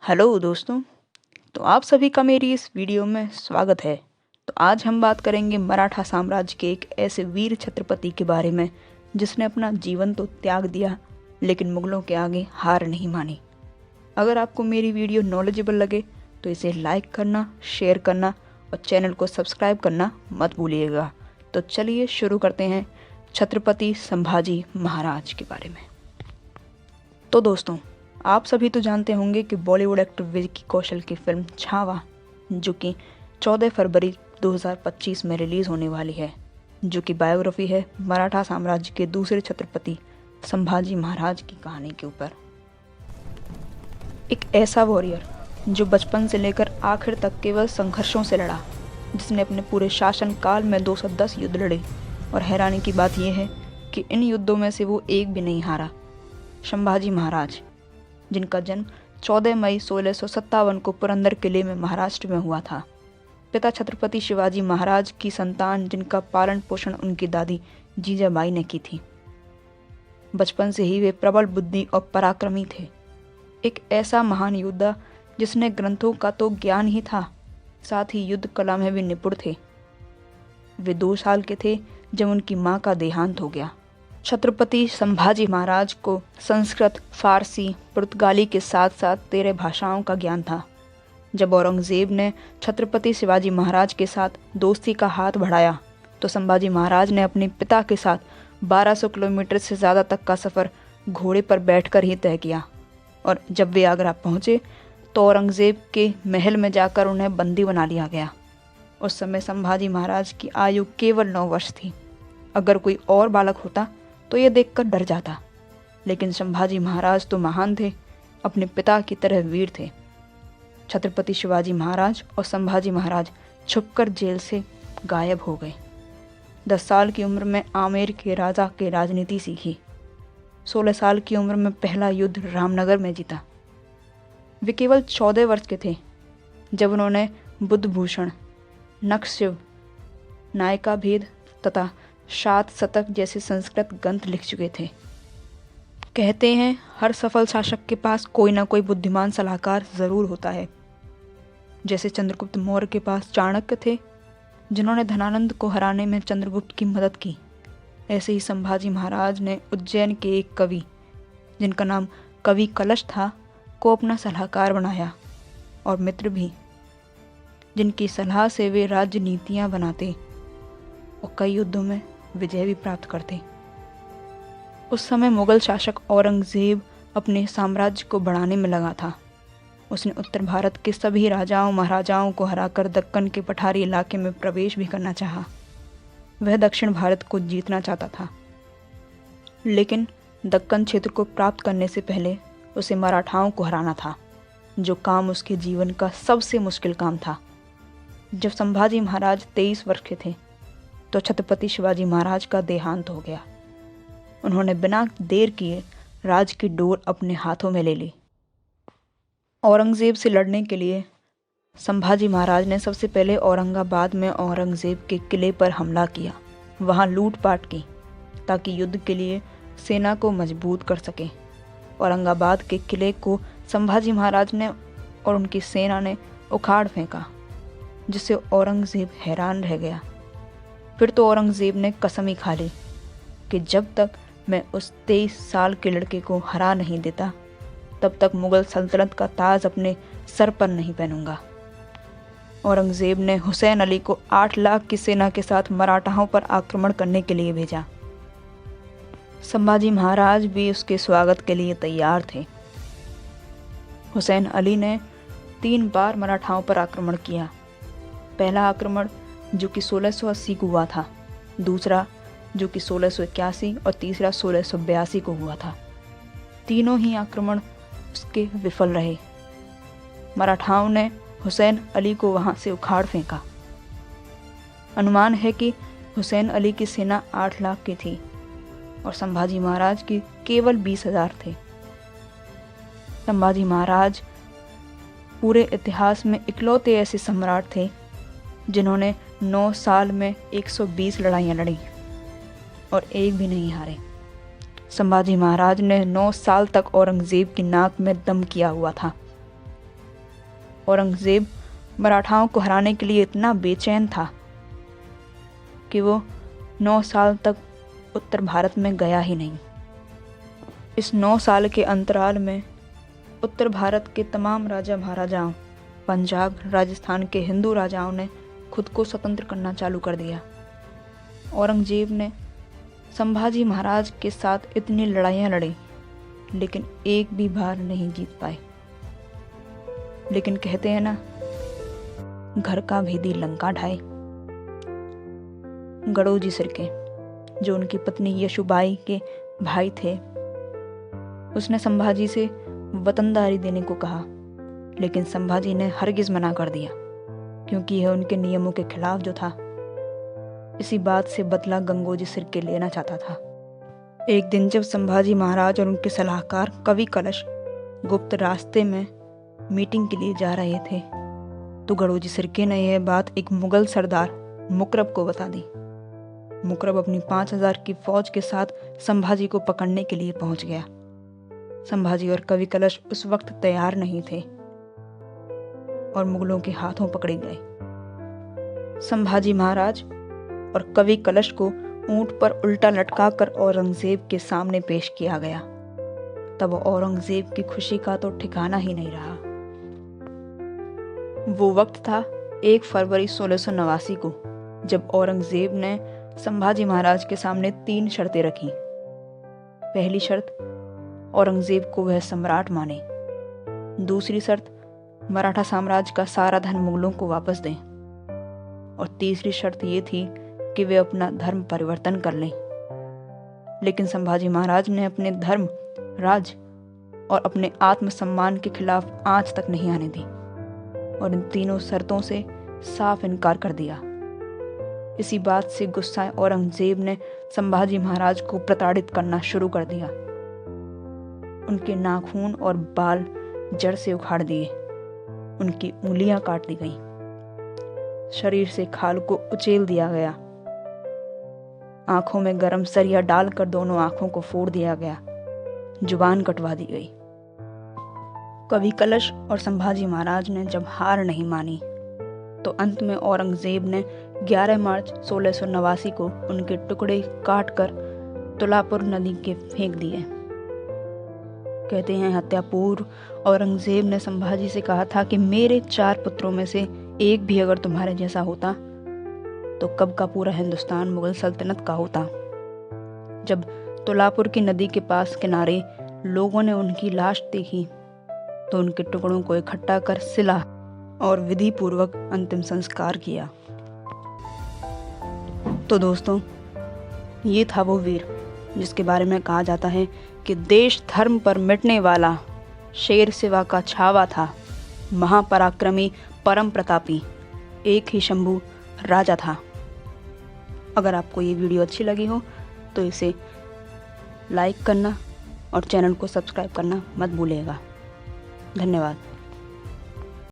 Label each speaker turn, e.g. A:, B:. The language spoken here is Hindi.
A: हेलो दोस्तों। तो आप सभी का मेरी इस वीडियो में स्वागत है। तो आज हम बात करेंगे मराठा साम्राज्य के एक ऐसे वीर छत्रपति के बारे में जिसने अपना जीवन तो त्याग दिया लेकिन मुगलों के आगे हार नहीं मानी। अगर आपको मेरी वीडियो नॉलेजेबल लगे तो इसे लाइक करना, शेयर करना और चैनल को सब्सक्राइब करना मत भूलिएगा। तो चलिए शुरू करते हैं छत्रपति संभाजी महाराज के बारे में। तो दोस्तों, आप सभी तो जानते होंगे कि बॉलीवुड एक्टर विकी कौशल की फिल्म छावा, जो कि 14 फरवरी 2025 में रिलीज़ होने वाली है, जो कि बायोग्राफी है मराठा साम्राज्य के दूसरे छत्रपति संभाजी महाराज की कहानी के ऊपर। एक ऐसा वॉरियर जो बचपन से लेकर आखिर तक केवल संघर्षों से लड़ा, जिसने अपने पूरे शासन काल में 210 युद्ध लड़े और हैरानी की बात यह है कि इन युद्धों में से वो एक भी नहीं हारा। संभाजी महाराज, जिनका जन्म 14 मई 1657 को पुरंदर किले में महाराष्ट्र में हुआ था। पिता छत्रपति शिवाजी महाराज की संतान, जिनका पालन पोषण उनकी दादी जीजाबाई ने की थी। बचपन से ही वे प्रबल बुद्धि और पराक्रमी थे। एक ऐसा महान योद्धा जिसने ग्रंथों का तो ज्ञान ही था, साथ ही युद्ध कला में भी निपुण थे। वे 2 साल के थे जब उनकी मां का देहांत हो गया। छत्रपति संभाजी महाराज को संस्कृत, फारसी, पुर्तगाली के साथ साथ 13 भाषाओं का ज्ञान था। जब औरंगजेब ने छत्रपति शिवाजी महाराज के साथ दोस्ती का हाथ बढ़ाया तो संभाजी महाराज ने अपने पिता के साथ 1200 किलोमीटर से ज़्यादा तक का सफ़र घोड़े पर बैठकर ही तय किया। और जब वे आगरा पहुँचे तो औरंगजेब के महल में जाकर उन्हें बंदी बना लिया गया। उस समय संभाजी महाराज की आयु केवल 9 वर्ष थी। अगर कोई और बालक होता तो ये देखकर डर जाता, लेकिन संभाजी महाराज तो महान थे, अपने पिता की तरह वीर थे। छत्रपति शिवाजी महाराज और संभाजी महाराज छुपकर जेल से गायब हो गए। 10 साल की उम्र में आमेर के राजा के राजनीति सीखी। 16 साल की उम्र में पहला युद्ध रामनगर में जीता। वे केवल 14 वर्ष के थे जब उन्होंने बुद्धभूषण, नखशिव, नायका भेद तथा 7 शतक जैसे संस्कृत ग्रंथ लिख चुके थे। कहते हैं हर सफल शासक के पास कोई ना कोई बुद्धिमान सलाहकार ज़रूर होता है। जैसे चंद्रगुप्त मौर्य के पास चाणक्य थे, जिन्होंने धनानंद को हराने में चंद्रगुप्त की मदद की। ऐसे ही संभाजी महाराज ने उज्जैन के एक कवि, जिनका नाम कवि कलश था, को अपना सलाहकार बनाया और मित्र भी, जिनकी सलाह से वे राजनीतियाँ बनाते और कई युद्धों में विजय भी प्राप्त करते। उस समय मुगल शासक औरंगजेब अपने साम्राज्य को बढ़ाने में लगा था। उसने उत्तर भारत के सभी राजाओं महाराजाओं को हराकर दक्कन के पठारी इलाके में प्रवेश भी करना चाहा। वह दक्षिण भारत को जीतना चाहता था, लेकिन दक्कन क्षेत्र को प्राप्त करने से पहले उसे मराठाओं को हराना था, जो काम उसके जीवन का सबसे मुश्किल काम था। जब संभाजी महाराज 23 वर्ष के थे तो छत्रपति शिवाजी महाराज का देहांत हो गया। उन्होंने बिना देर किए राज की डोर अपने हाथों में ले ली। औरंगजेब से लड़ने के लिए संभाजी महाराज ने सबसे पहले औरंगाबाद में औरंगजेब के किले पर हमला किया। वहां लूटपाट की ताकि युद्ध के लिए सेना को मजबूत कर सके। औरंगाबाद के किले को संभाजी महाराज ने और उनकी सेना ने उखाड़ फेंका, जिससे औरंगजेब हैरान रह गया। फिर तो औरंगजेब ने कसम ही खा ली कि जब तक मैं उस 23 साल के लड़के को हरा नहीं देता, तब तक मुगल सल्तनत का ताज अपने सर पर नहीं पहनूंगा। औरंगजेब ने हुसैन अली को 8 लाख की सेना के साथ मराठाओं पर आक्रमण करने के लिए भेजा। संभाजी महाराज भी उसके स्वागत के लिए तैयार थे। हुसैन अली ने 3 बार मराठाओं पर आक्रमण किया। पहला आक्रमण जो कि 1680 को हुआ था, दूसरा जो कि 1681 और तीसरा 1682 को हुआ था। तीनों ही आक्रमण उसके विफल रहे। मराठाओं ने हुसैन अली को वहां से उखाड़ फेंका। अनुमान है कि हुसैन अली की सेना 8 लाख की थी और संभाजी महाराज की केवल 20,000 थे। संभाजी महाराज पूरे इतिहास में इकलौते ऐसे सम्राट थे जिन्होंने 9 साल में 120 लड़ाइयाँ लड़ी और एक भी नहीं हारे। संभाजी महाराज ने 9 साल तक औरंगजेब की नाक में दम किया हुआ था। औरंगज़ेब मराठाओं को हराने के लिए इतना बेचैन था कि वो 9 साल तक उत्तर भारत में गया ही नहीं। इस 9 साल के अंतराल में उत्तर भारत के तमाम राजा महाराजाओं, पंजाब राजस्थान के हिंदू राजाओं ने खुद को स्वतंत्र करना चालू कर दिया। औरंगज़ेब ने संभाजी महाराज के साथ इतनी लड़ाइयाँ लड़ी, लेकिन एक भी बार नहीं जीत पाए। लेकिन कहते हैं ना, घर का भेदी लंका ढाए। गडोजी सिरके, जो उनकी पत्नी यशुबाई के भाई थे, उसने संभाजी से वतनदारी देने को कहा, लेकिन संभाजी ने हरगिज मना कर दिया, क्योंकि यह उनके नियमों के खिलाफ जो था। इसी बात से बदला गंगोजी सिरके लेना चाहता था। एक दिन जब संभाजी महाराज और उनके सलाहकार कवि कलश गुप्त रास्ते में मीटिंग के लिए जा रहे थे, तो गडोजी सिरके ने यह बात एक मुगल सरदार मुकरब को बता दी। मुकरब अपनी 5000 की फौज के साथ संभाजी को पकड़ने के लिए पहुंच गया। संभाजी और कवि कलश उस वक्त तैयार नहीं थे और मुगलों के हाथों पकड़े गए। संभाजी महाराज और कवि कलश को ऊंट पर उल्टा लटकाकर औरंगज़ेब के सामने पेश किया गया। तब औरंगज़ेब की खुशी का तो ठिकाना ही नहीं रहा। वो वक्त था 1 फरवरी 1689 को, जब औरंगज़ेब ने संभाजी महाराज के सामने 3 शर्तें रखी। पहली शर्त, औरंगज़ेब को वह सम्राट माने। दूसरी शर्त, मराठा साम्राज्य का सारा धन मुगलों को वापस दें। और तीसरी शर्त ये थी कि वे अपना धर्म परिवर्तन कर लें। लेकिन संभाजी महाराज ने अपने धर्म, राज और अपने आत्मसम्मान के खिलाफ आंच तक नहीं आने दी और इन तीनों शर्तों से साफ इनकार कर दिया। इसी बात से गुस्साए औरंगज़ेब ने संभाजी महाराज को प्रताड़ित करना शुरू कर दिया। उनके नाखून और बाल जड़ से उखाड़ दिए, उनकी उंगलियां काट दी गईं, शरीर से खाल को उचेल दिया गया, आंखों में गरम सरिया डालकर दोनों आंखों को फोड़ दिया गया, जुबान कटवा दी गई। कवि कलश और संभाजी महाराज ने जब हार नहीं मानी, तो अंत में औरंगज़ेब ने 11 मार्च 1689 को उनके टुकड़े काटकर तुलापुर नदी के फेंक दिए। कहते हैं हत्या पूर्व औरंगज़ेब ने संभाजी से कहा था कि मेरे 4 पुत्रों में से एक भी अगर तुम्हारे जैसा होता तो कब का पूरा हिंदुस्तान मुगल सल्तनत का होता। जब तुलापुर की नदी के पास किनारे लोगों ने उनकी लाश देखी, तो उनके टुकड़ों को इकट्ठा कर सिला और विधि पूर्वक अंतिम संस्कार किया। तो दोस्तों, ये था वो वीर जिसके बारे में कहा जाता है कि देश धर्म पर मिटने वाला शेर सिवा का छावा था, महापराक्रमी परम प्रतापी, एक ही शंभू राजा था। अगर आपको ये वीडियो अच्छी लगी हो तो इसे लाइक करना और चैनल को सब्सक्राइब करना मत भूलिएगा। धन्यवाद।